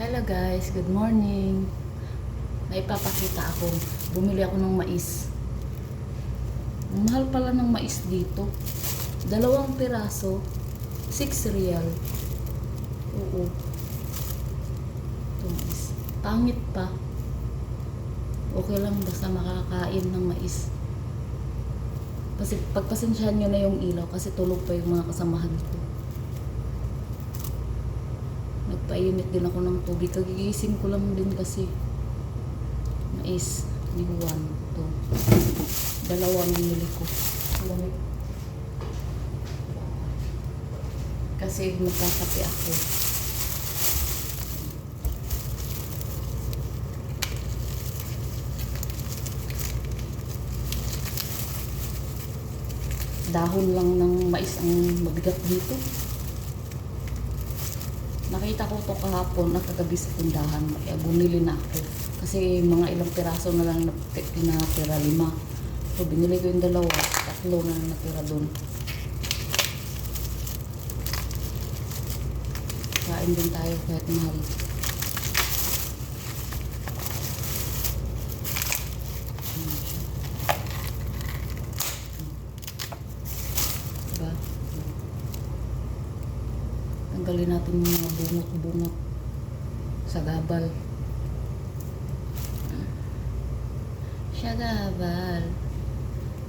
Hello guys, good morning. May ipapakita ako. Bumili ako ng mais. Ang mahal pala ng mais dito. 2 piraso, 6 real. Oo. Ito mais. Pangit pa. Okay lang basta makakain ng mais. Kasi pagpasensyahan nyo na yung ilaw kasi tulog pa yung mga kasamahan ko. Nagpainit din ako ng tubig. Kagigising ko lang din kasi. Mais ni Juan. Ito. 2 ang binili ko. Lamig. Kasi magkakape ako. Dahon lang ng mais ang mabigat dito. Nakita ko to kahapon at kagabi sa tindahan. Kaya bumili na ako. Kasi mga ilang piraso na lang natira, 5. So binili ko yung 2. 3 na natira dun. Kain din tayo kahit mahal. Diba? Tanggalin natin yung mga bungot-bungot sa gabal. Siya gabal.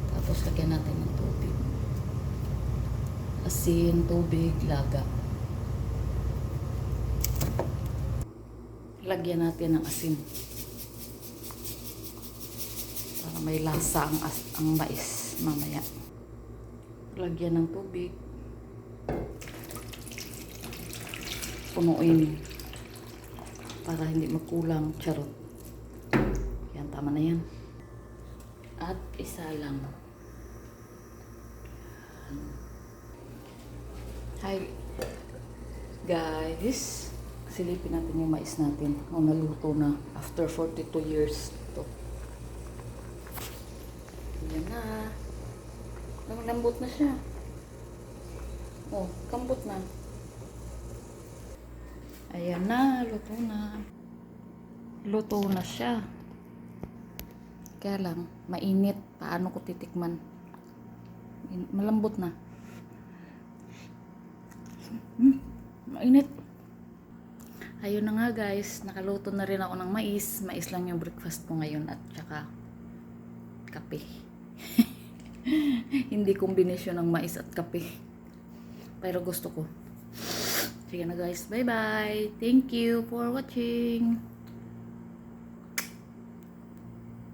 Tapos lagyan natin ng tubig. Asin, tubig, laga. Lagyan natin ng asin. Para may lasa ang mais mamaya. Lagyan ng tubig. Punuin para hindi magkulang. Charot. Yan, tama na yan. At isa lang. Hi guys, silipin natin yung mais natin. Naluto na after 42 years. Ito. Yan na. Lambot na siya. Oh, kambot na. Ayan na, luto na. Luto na siya. Kaya lang, mainit. Paano ko titikman? Malambot na. Mainit. Ayun na nga guys, nakaluto na rin ako ng mais. Mais lang yung breakfast ko ngayon at saka kape. Hindi kombinasyon ng mais at kape. Pero gusto ko. Sige na guys, bye bye. Thank you for watching.